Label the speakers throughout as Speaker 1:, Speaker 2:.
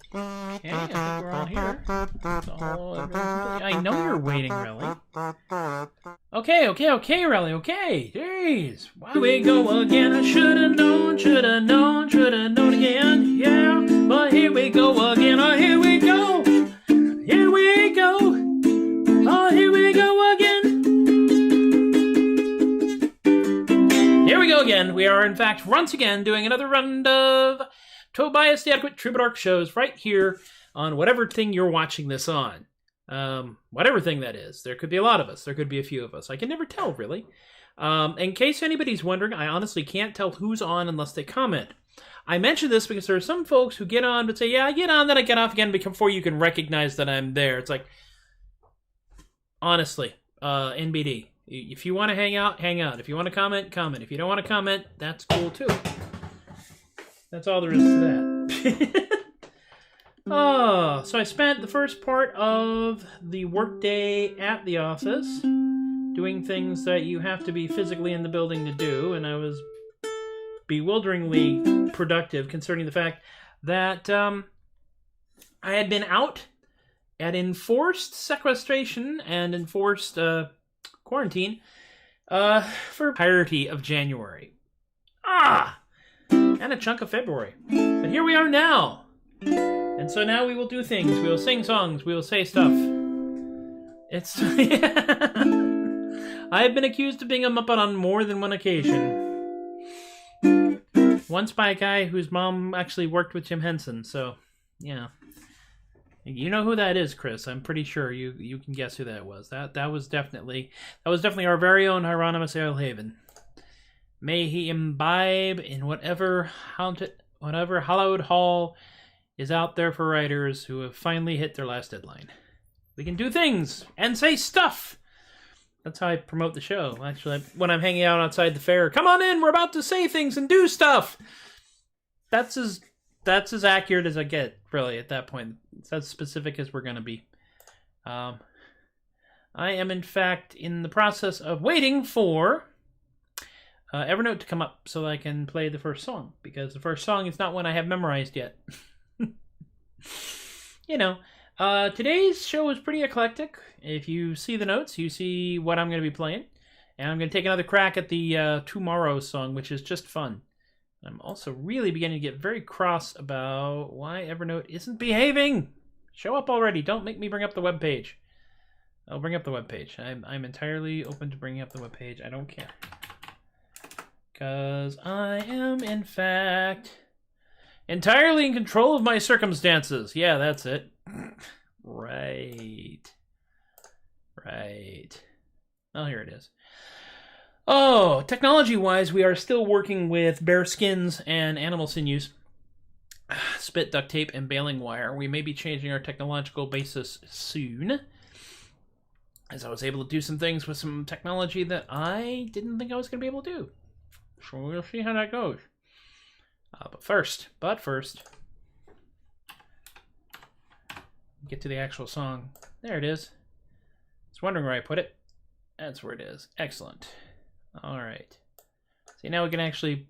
Speaker 1: Okay, I think we're all here. I know you're waiting, Relly. Okay, Relly, okay. Jeez. Wow. Here we go again. I should've known again. Yeah, but here we go again. Oh, here we go. Here we go. Oh, here we go again. Here we go again. We are, in fact, once again doing another round of Tobias the Adequate Troubadork shows right here on whatever thing you're watching this on. Whatever thing that is. There could be a lot of us. There could be a few of us. I can never tell, really. In case anybody's wondering, I honestly can't tell who's on unless they comment. I mention this because there are some folks who get on but say, yeah, I get on, then I get off again before you can recognize that I'm there. It's like, honestly, NBD. If you want to hang out, hang out. If you want to comment, comment. If you don't want to comment, that's cool too. That's all there is to that. Oh, so I spent the first part of the workday at the office doing things that you have to be physically in the building to do, and I was bewilderingly productive concerning the fact that I had been out at enforced sequestration and enforced quarantine for entirety of January. And a chunk of February. But here we are now. And so now we will do things. We will sing songs. We will say stuff. It's... I have been accused of being a Muppet on more than one occasion. Once by a guy whose mom actually worked with Jim Henson, so, yeah. You know who that is, Chris. I'm pretty sure you can guess who that was. That was definitely our very own Hieronymus Eilhaven. May he imbibe in whatever hallowed hall is out there for writers who have finally hit their last deadline. We can do things and say stuff. That's how I promote the show. Actually, when I'm hanging out outside the fair, come on in, we're about to say things and do stuff. That's as accurate as I get, really, at that point. It's as specific as we're going to be. I am, in fact, in the process of waiting for Evernote to come up so that I can play the first song, because the first song is not one I have memorized yet. You know, today's show is pretty eclectic. If you see the notes, you see what I'm going to be playing. And I'm going to take another crack at the Morrow song, which is just fun. I'm also really beginning to get very cross about why Evernote isn't behaving. Show up already. Don't make me bring up the webpage. I'll bring up the webpage. I'm entirely open to bringing up the webpage. I don't care. Because I am, in fact, entirely in control of my circumstances. Yeah, that's it. Right. Oh, here it is. Oh, technology-wise, we are still working with bear skins and animal sinews, spit, duct tape, and baling wire. We may be changing our technological basis soon, as I was able to do some things with some technology that I didn't think I was going to be able to do. So we'll see how that goes. But first, get to the actual song. There it is. I was wondering where I put it. That's where it is. Excellent. All right. See, now we can actually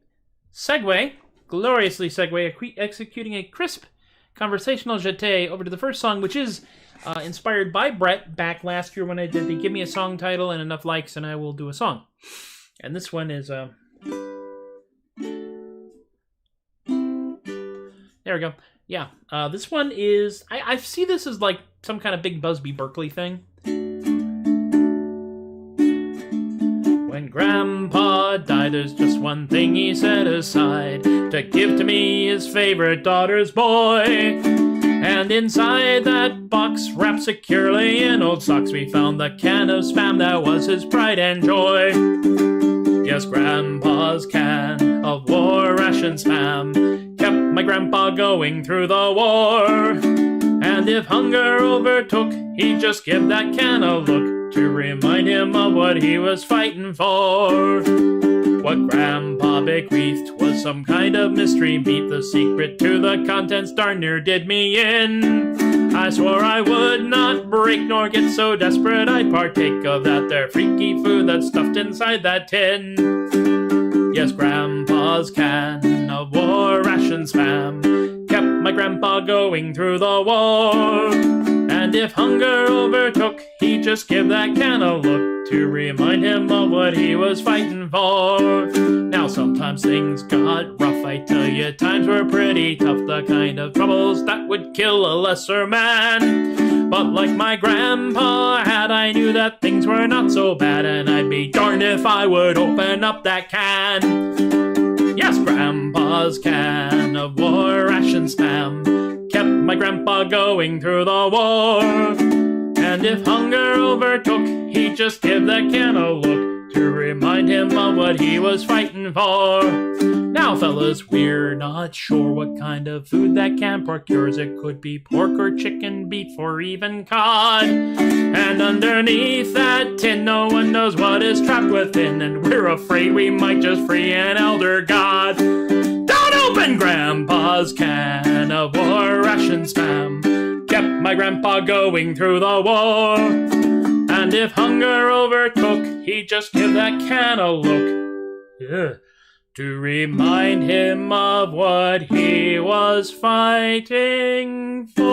Speaker 1: gloriously segue, executing a crisp conversational jeté over to the first song, which is inspired by Brett back last year when I did the Give Me a Song title and enough likes and I will do a song. And this one is... There we go. Yeah, this one is... I see this as like some kind of big Busby Berkeley thing. When Grandpa died, there's just one thing he set aside, to give to me his favorite daughter's boy. And inside that box, wrapped securely in old socks, we found the can of Spam that was his pride and joy. Yes, Grandpa's can of War-Ration Spam kept my grandpa going through the war. And if hunger overtook, he'd just give that can a look to remind him of what he was fighting for. What Grandpa bequeathed was some kind of mystery meat. The secret to the contents darn near did me in. I swore I would not break nor get so desperate I'd partake of that there freaky food that's stuffed inside that tin. Yes, Grandpa's can of war-ration spam kept my grandpa going through the war. And if hunger overtook, he'd just give that can a look to remind him of what he was fighting for. Now sometimes things got rough, I tell you, times were pretty tough, the kind of troubles that would kill a lesser man. But like my grandpa had, I knew that things were not so bad, and I'd be darned if I would open up that can. Yes, Grandpa's can of war-ration spam kept my grandpa going through the war. And if hunger overtook, he'd just give that can a look to remind him of what he was fighting for. Now, fellas, we're not sure what kind of food that can procures. It could be pork or chicken, beef, or even cod. And underneath that tin, no one knows what is trapped within, and we're afraid we might just free an elder god. Don't open Grandpa's can of war-ration spam kept my grandpa going through the war. And if hunger overtook, he'd just give that can a look to remind him of what he was fighting for.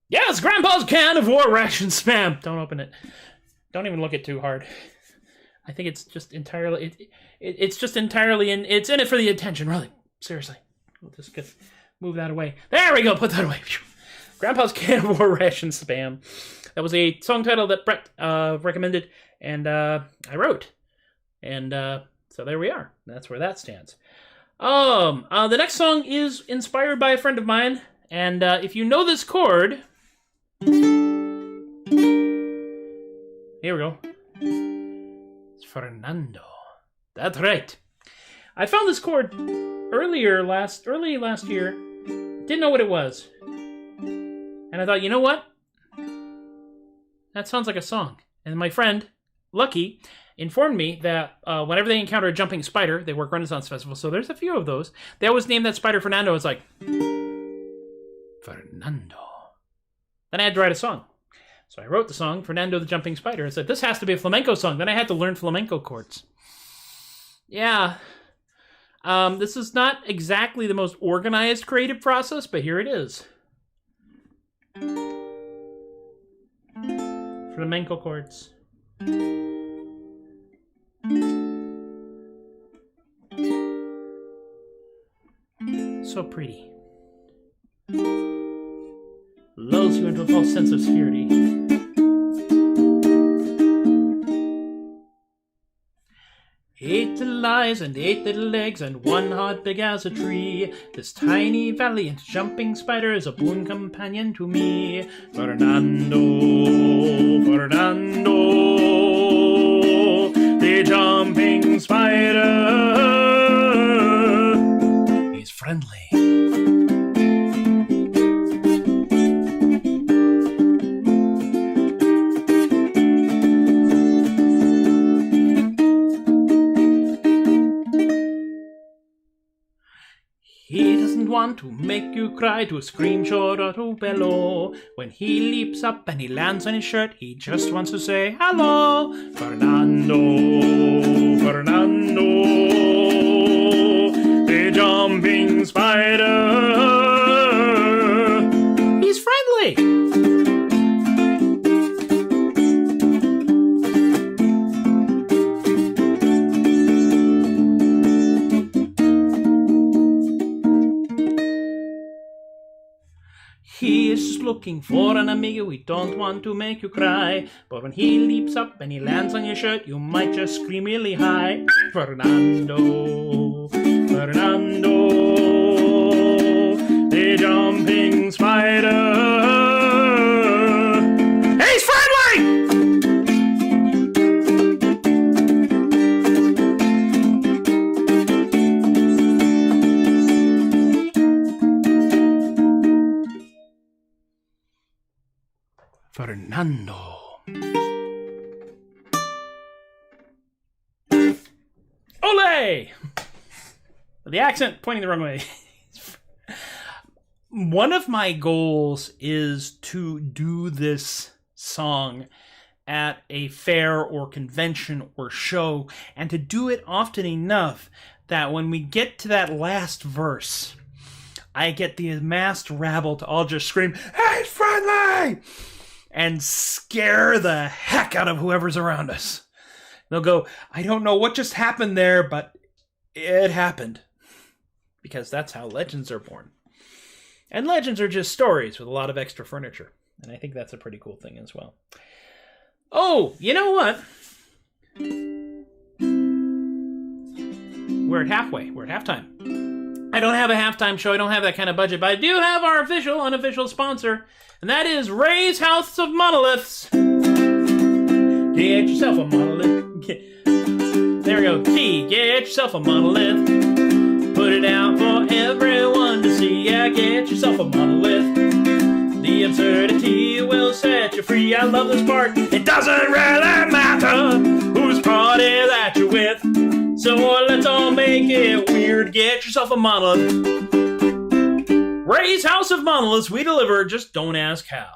Speaker 1: Yes, Grandpa's can of war-ration spam. Don't open it. Don't even look it too hard. I think it's just entirely it's in it for the attention, really. Seriously. We'll just move that away. There we go, put that away. Grandpa's can of war-ration spam. That was a song title that Brett recommended, and I wrote. And so there we are. That's where that stands. The next song is inspired by a friend of mine, and if you know this chord, here we go. It's Fernando. That's right. I found this chord early last year. Didn't know what it was. And I thought, you know what? That sounds like a song. And my friend, Lucky, informed me that whenever they encounter a jumping spider, they work Renaissance Festival, so there's a few of those. They always name that spider Fernando. It's like, Fernando. Then I had to write a song. So I wrote the song, Fernando the Jumping Spider, and said, this has to be a flamenco song. Then I had to learn flamenco chords. Yeah. This is not exactly the most organized creative process, but here it is. Flamenco chords. So pretty. Lulls you into a false sense of security. Eight little eyes and 8 little legs and 1 heart big as a tree. This tiny valiant jumping spider is a boon companion to me. Fernando, Fernando, the jumping spider. He's friendly. He doesn't want to make you cry, to scream short or to bellow. When he leaps up and he lands on his shirt, he just wants to say hello. Fernando, Fernando, the jumping spider. He's friendly. He is just looking for an amigo, we don't want to make you cry. But when he leaps up and he lands on your shirt, you might just scream really high. Fernando, Fernando, the jumping spider. He's friendly! Fernando. Ole! The accent pointing the wrong way. One of my goals is to do this song at a fair or convention or show, and to do it often enough that when we get to that last verse, I get the amassed rabble to all just scream, "Hey, it's friendly!" and scare the heck out of whoever's around us. They'll go, "I don't know what just happened there, but it happened." Because that's how legends are born. And legends are just stories with a lot of extra furniture. And I think that's a pretty cool thing as well. Oh, you know what? We're at halfway. We're at halftime. I don't have a halftime show. I don't have that kind of budget. But I do have our official, unofficial sponsor. And that is Ray's House of Monoliths. Get yourself a monolith. There we go. T, get yourself a monolith. Put it out for everyone to see. Yeah, get yourself a monolith. The absurdity will set you free. I love this part. It doesn't really matter whose party that you're with. So let's all make it weird. Get yourself a monolith. Ray's House of Monoliths. We deliver. Just don't ask how.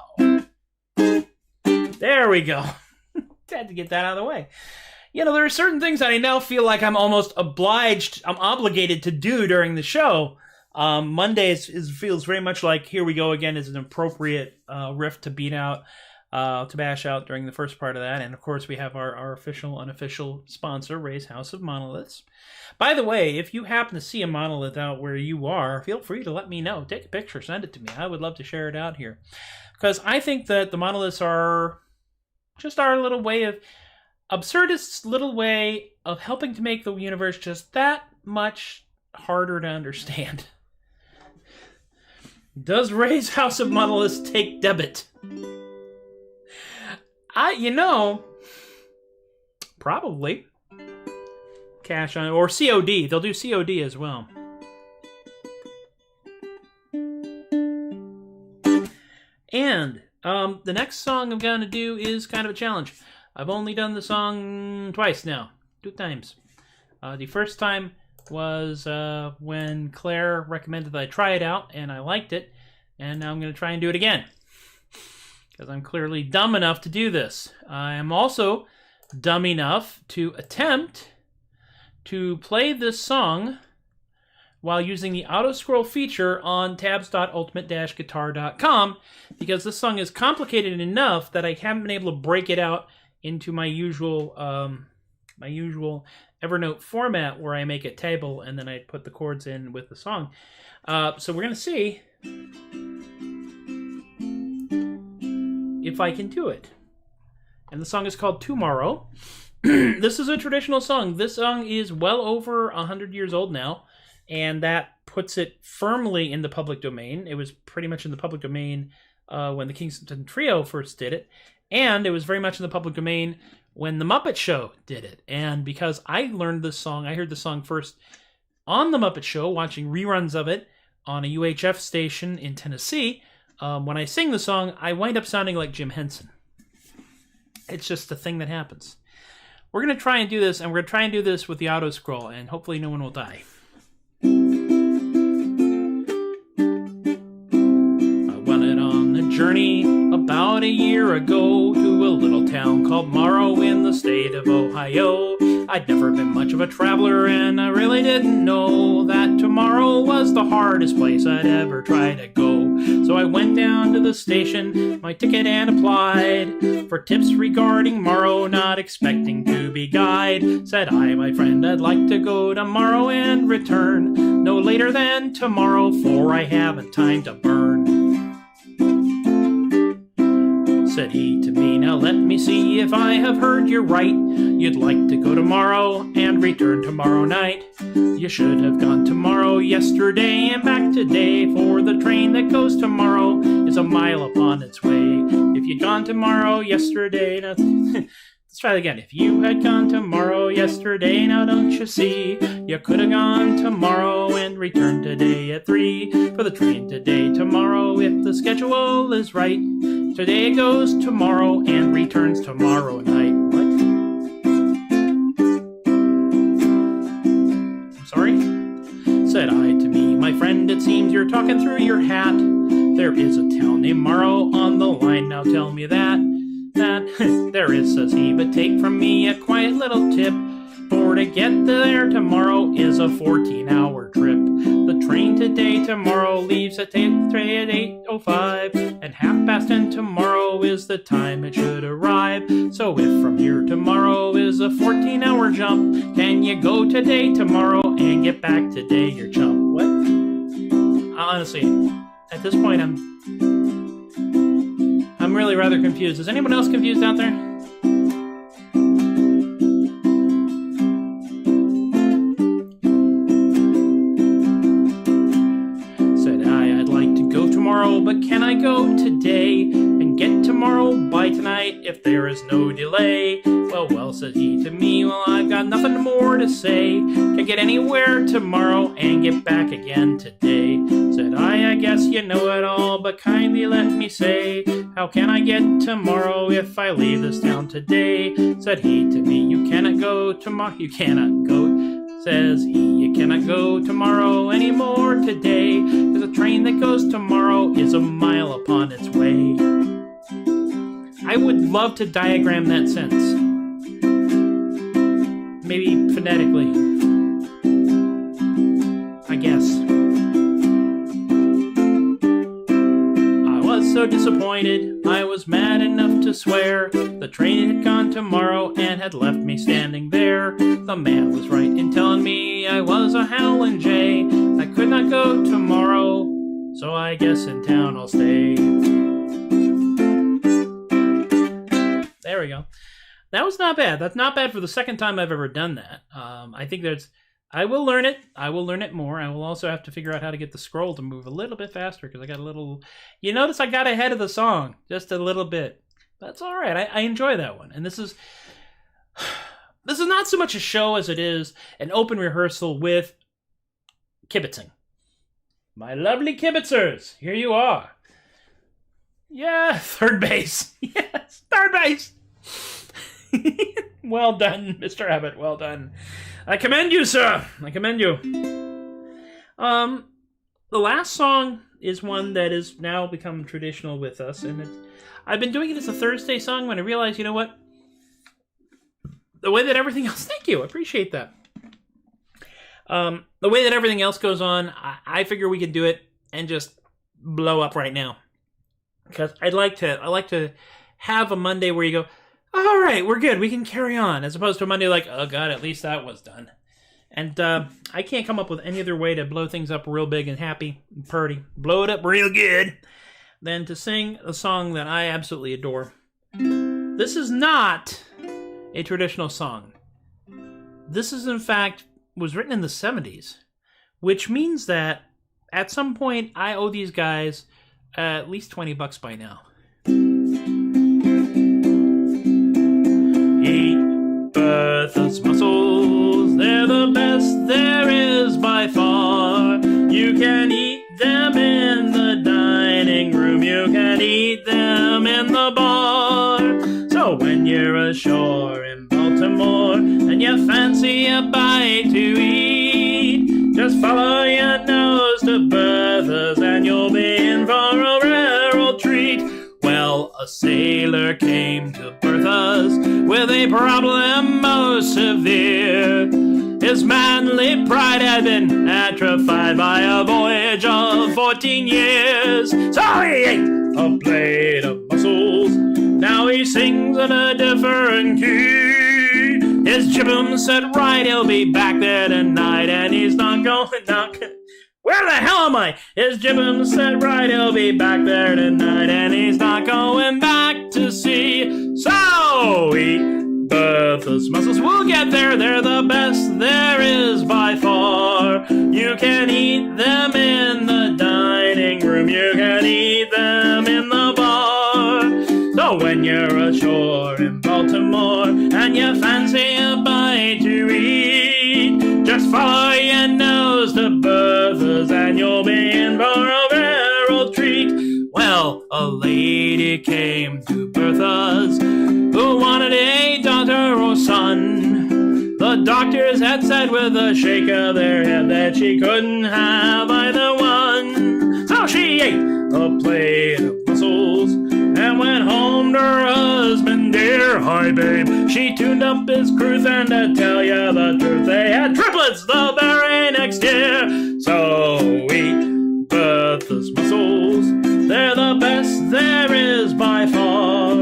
Speaker 1: There we go. Had to get that out of the way. You know, there are certain things that I now feel like I'm almost I'm obligated to do during the show. Mondays feels very much like Here We Go Again is an appropriate riff to beat out, to bash out during the first part of that. And of course, we have our official, unofficial sponsor, Ray's House of Monoliths. By the way, if you happen to see a monolith out where you are, feel free to let me know. Take a picture, send it to me. I would love to share it out here. Because I think that the monoliths are just our little way of, absurdist's little way of helping to make the universe just that much harder to understand. Does Ray's House of Monoliths take debit? Probably. Cash on, or COD. They'll do COD as well. And the next song I'm going to do is kind of a challenge. I've only done the song twice now. 2 times. The first time was when Claire recommended that I try it out, and I liked it. And now I'm going to try and do it again. Because I'm clearly dumb enough to do this. I am also dumb enough to attempt to play this song while using the auto-scroll feature on tabs.ultimate-guitar.com, because this song is complicated enough that I haven't been able to break it out into my usual Evernote format where I make a table and then I put the chords in with the song. So we're going to see if I can do it. And the song is called Tomorrow. This is a traditional song. This song is well over 100 years old now, and that puts it firmly in the public domain. It was pretty much in the public domain when the Kingston Trio first did it, and it was very much in the public domain when the Muppet Show did it. And because I learned this song, I heard the song first on the Muppet Show, watching reruns of it on a UHF station in Tennessee. When I sing the song, I wind up sounding like Jim Henson. It's just a thing that happens. We're going to try and do this, and we're going to try and do this with the auto scroll, and hopefully no one will die. I went on a journey about a year ago to a little town called Morrow in the state of Ohio. I'd never been much of a traveler, and I really didn't know that tomorrow was the hardest place I'd ever try to go. So I went down to the station, my ticket, and applied for tips regarding Morrow, not expecting to be guide. Said I, my friend, I'd like to go to Morrow and return no later than tomorrow, for I haven't time to burn. Said he to me, now let me see if I have heard you right. You'd like to go tomorrow and return tomorrow night. You should have gone tomorrow yesterday and back today, for the train that goes tomorrow is a mile upon its way. If you'd gone tomorrow yesterday, now let's try it again. If you had gone tomorrow yesterday, now don't you see, you could have gone tomorrow and returned today at 3 for the train today tomorrow. If the schedule is right, Today goes tomorrow and returns tomorrow night. What? I'm sorry? Said I to me, my friend, it seems you're talking through your hat. There is a town named Morrow on the line, now tell me that there is, says he, but take from me a quiet little tip. For to get there tomorrow is a 14-hour trip. The train today tomorrow leaves at 8:05, and 10:30 tomorrow is the time it should arrive. So if from here tomorrow is a 14-hour jump, can you go today tomorrow and get back today, your chump? What? Honestly, at this point I'm really rather confused. Is anyone else confused out there? But can I go today and get tomorrow by tonight if there is no delay? Well, said he to me, well, I've got nothing more to say. Can get anywhere tomorrow and get back again today. Said I guess you know it all, but kindly let me say, how can I get tomorrow if I leave this town today? Said he to me, you cannot go tomorrow, you cannot go. Says he, you cannot go tomorrow anymore today, cause the train that goes tomorrow is a mile upon its way. I would love to diagram that sentence. Maybe phonetically. I guess. I was so disappointed, I was mad enough to swear. The train had gone tomorrow and had left me standing there. The man was right in telling me I was a howlin' jay. I could not go tomorrow, so I guess in town I'll stay. There we go. That was not bad. That's not bad for the second time I've ever done that. I think I will learn it. I will learn it more. I will also have to figure out how to get the scroll to move a little bit faster because I got a little... You notice I got ahead of the song just a little bit. That's all right. I enjoy that one. And this is not so much a show as it is an open rehearsal with kibitzing. My lovely kibitzers, here you are. Yeah, third base. Yes, third base. Well done, Mr. Abbott. Well done. I commend you, sir. I commend you. The last song is one that has now become traditional with us, and I've been doing it as a Thursday song when I realized, you know what? The way that everything else... Thank you. I appreciate that. The way that everything else goes on, I figure we can do it and just blow up right now. Because I like to have a Monday where you go, all right, we're good. We can carry on. As opposed to a Monday like, oh, God, at least that was done. And I can't come up with any other way to blow things up real big and happy and purty. Blow it up real good. Than to sing a song that I absolutely adore. This is not a traditional song. This is, in fact, was written in the 70s. Which means that at some point I owe these guys at least $20 by now. Eat Bertha's mussels, they're the best there is by far. You can eat them in the dining room, you can eat them in the bar. So when you're ashore in Baltimore and you fancy a bite to eat, just follow your nose to Bertha's and you'll be in for a rare old treat. Well, a sailor came to Bertha's with a problem most severe. His manly pride had been atrophied by a voyage of 14 years. So he ate a plate of mussels. Now he sings in a different key. His jibboom said right, he'll be back there tonight, and he's not going. Where the hell am I? His jibboom said right, he'll be back there tonight, and he's not going back to sea. So eat Bertha's mussels, we'll get there. They're the best there is by far. You can eat them in the dining room, you can eat them in the bar. So when you're ashore in Baltimore and you fancy a bite to eat, just follow your nose to Bertha's and you'll be in for a rare old treat. Well, a lady came to Bertha's who wanted a daughter or son. The doctors had said with a shake of their head that she couldn't have either one. So she ate a plate of mussels and went home to her husband. Dear, hi babe, she tuned up his cruise, and to tell you the truth, they had triplets the very next year. So eat Bertha's mussels, they're the best there is by far.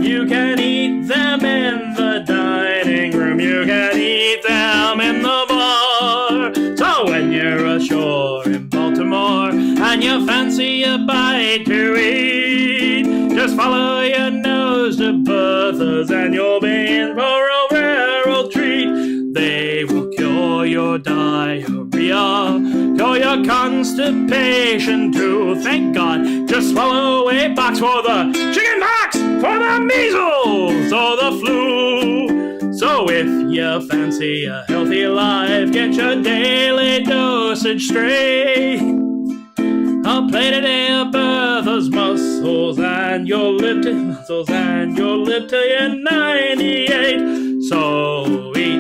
Speaker 1: You can eat them in the dining room, you can eat them in the bar. So when you're ashore in Baltimore and you fancy a bite to eat, just follow your nose to Bertha's and you'll be in for a rare old treat. They will cure your diarrhea, cure your constipation too. Thank God, just swallow a box for the chicken pox, for the measles or the flu. So if you fancy a healthy life, get your daily dosage straight. A plate a day of Bertha's mussels, and you'll live to mussels, and you'll live till you're 98. So eat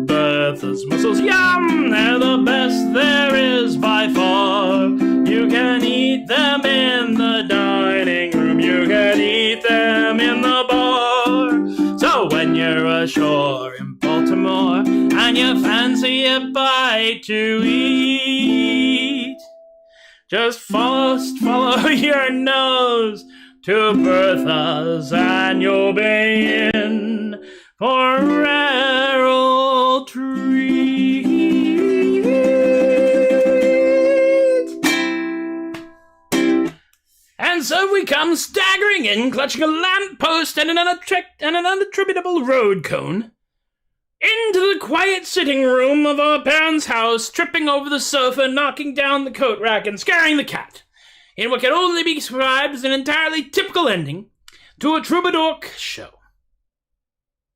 Speaker 1: Bertha's mussels, yum! They're the best there is by far. You can eat them in the dining room, you can eat them in the bar. So when you're ashore in Baltimore and you fancy a bite to eat, just follow your nose to Bertha's and you'll be in for a rare old treat. And so we come staggering in, clutching a lamppost and an unattributable road cone, into the quiet sitting room of our parents' house, tripping over the sofa, knocking down the coat rack, and scaring the cat, in what can only be described as an entirely typical ending to a Troubadork show.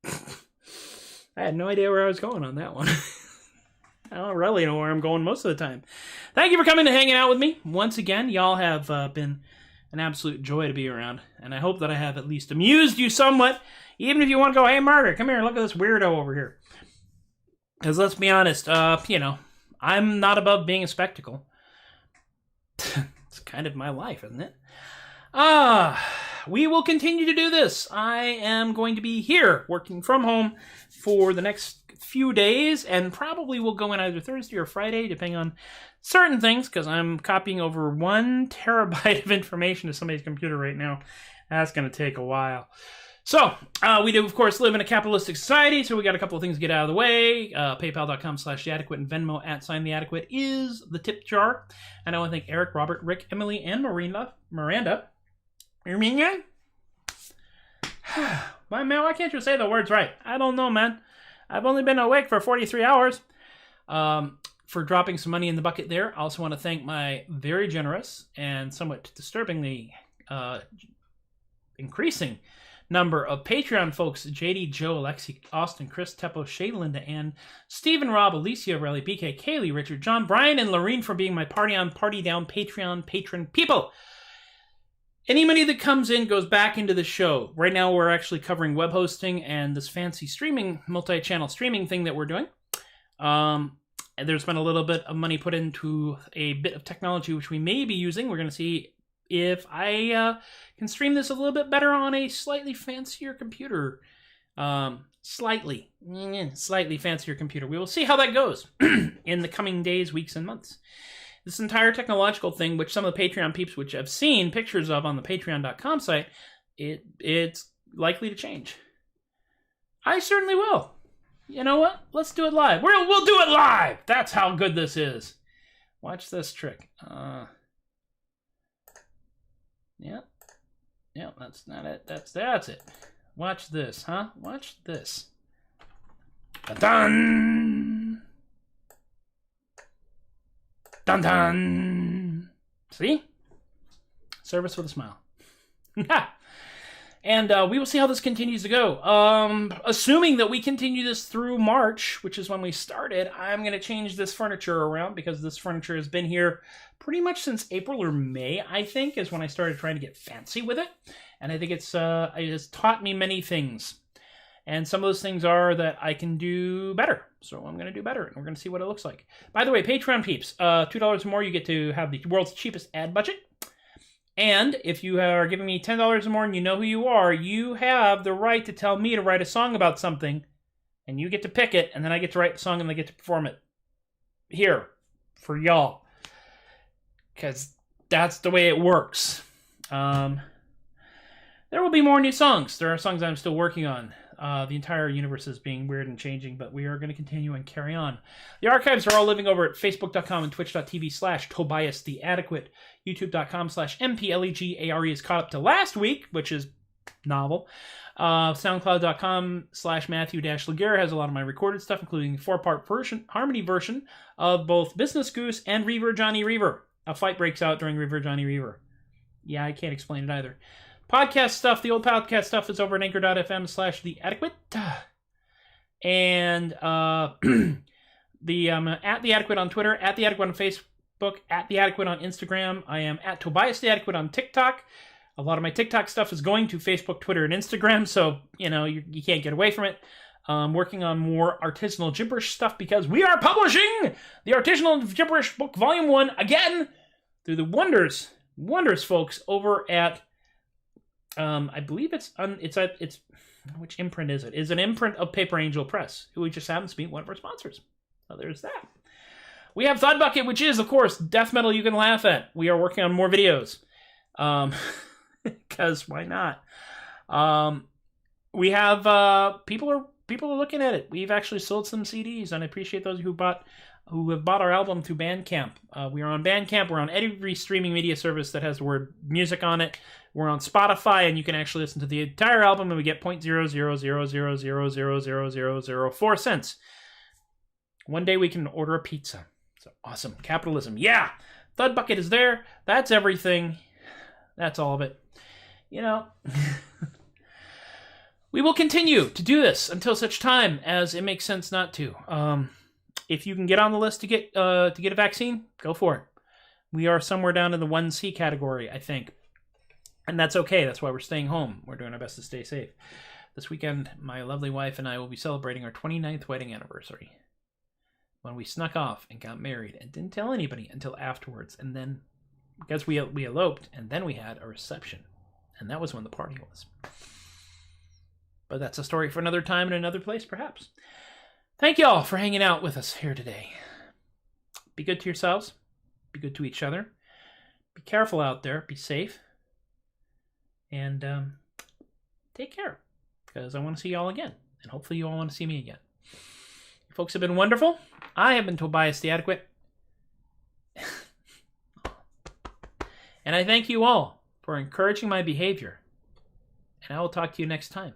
Speaker 1: I had no idea where I was going on that one. I don't really know where I'm going most of the time. Thank you for coming and hanging out with me. Once again, y'all have been an absolute joy to be around, and I hope that I have at least amused you somewhat, even if you want to go, hey, Margaret, come here, look at this weirdo over here. Because let's be honest, I'm not above being a spectacle. It's kind of my life, isn't it? We will continue to do this. I am going to be here working from home for the next few days, and probably will go in either Thursday or Friday, depending on certain things, because I'm copying over 1 terabyte of information to somebody's computer right now. That's going to take a while. So, we do, of course, live in a capitalistic society, so we got a couple of things to get out of the way. PayPal.com/theadequate and Venmo @theadequate is the tip jar. And I want to thank Eric, Robert, Rick, Emily, and Miranda. Why can't you say the words right? I don't know, man. I've only been awake for 43 hours. For dropping some money in the bucket there. I also want to thank my very generous and somewhat disturbingly increasing number of Patreon folks: JD, Joe, Alexi, Austin, Chris, Teppo, Shay, Linda, Ann, Stephen, Rob, Alicia, Relly, BK, Kaylee, Richard, John, Brian, and Lorene for being my Party On, Party Down Patreon patron people. Any money that comes in goes back into the show. Right now we're actually covering web hosting and this fancy streaming, multi-channel streaming thing that we're doing. And there's been a little bit of money put into a bit of technology which we may be using. We're going to see if I can stream this a little bit better on a slightly fancier computer. Slightly fancier computer. We will see how that goes in the coming days, weeks, and months. This entire technological thing, which some of the Patreon peeps which I've seen pictures of on the patreon.com site, it's likely to change. I certainly will. You know what? Let's do it live. We'll do it live! That's how good this is. Watch this trick. Yep, that's not it. That's it. Watch this, huh? Watch this. Dun-dun! Dun-dun! See? Service with a smile. And we will see how this continues to go. Assuming that we continue this through March, which is when we started, I'm going to change this furniture around because this furniture has been here pretty much since April or May, I think, is when I started trying to get fancy with it. And I think it has taught me many things. And some of those things are that I can do better. So I'm going to do better, and we're going to see what it looks like. By the way, Patreon peeps, $2 or more, you get to have the world's cheapest ad budget. And if you are giving me $10 or more and you know who you are, you have the right to tell me to write a song about something, and you get to pick it, and then I get to write the song and I get to perform it here for y'all. Because that's the way it works. There will be more new songs. There are songs I'm still working on. The entire universe is being weird and changing, but we are going to continue and carry on. The archives are all living over at facebook.com and twitch.tv/TobiasTheAdequate, youtube.com/MPLEGARE is caught up to last week, which is novel. SoundCloud.com/Matthew-Laguerre has a lot of my recorded stuff, including the 4-part harmony version of both Business Goose and Reaver Johnny Reaver. A fight breaks out during Reaver Johnny Reaver. Yeah, I can't explain it either. Podcast stuff, the old podcast stuff is over at anchor.fm/theadequate. And the at the Adequate on Twitter, at the Adequate on Facebook, at the Adequate on Instagram. I am at Tobias the Adequate on TikTok. A lot of my TikTok stuff is going to Facebook, Twitter, and Instagram, so you can't get away from it. I'm working on more artisanal gibberish stuff because we are publishing the Artisanal Gibberish Book Volume 1 again through the wondrous folks over at I believe it's which imprint is it? It's an imprint of Paper Angel Press, who we just happened to meet one of our sponsors. So there's that. We have THUD Bucket, which is, of course, death metal you can laugh at. We are working on more videos. Because why not? We have people are looking at it. We've actually sold some CDs, and I appreciate those who have bought our album through Bandcamp. We are on Bandcamp. We're on every streaming media service that has the word music on it. We're on Spotify, and you can actually listen to the entire album, and we get 0.000000004 cents. One day we can order a pizza. So awesome. Capitalism. Yeah. THUD Bucket is there. That's everything. That's all of it. We will continue to do this until such time as it makes sense not to. If you can get on the list to get a vaccine, go for it. We are somewhere down in the 1C category, I think. And that's okay. That's why we're staying home. We're doing our best to stay safe. This weekend, my lovely wife and I will be celebrating our 29th wedding anniversary. When we snuck off and got married and didn't tell anybody until afterwards. And then, because we eloped, and then we had a reception. And that was when the party was. But that's a story for another time and another place, perhaps. Thank you all for hanging out with us here today. Be good to yourselves. Be good to each other. Be careful out there. Be safe. And take care. Because I want to see you all again. And hopefully you all want to see me again. You folks have been wonderful. I have been Tobias the Adequate. And I thank you all for encouraging my behavior. And I will talk to you next time.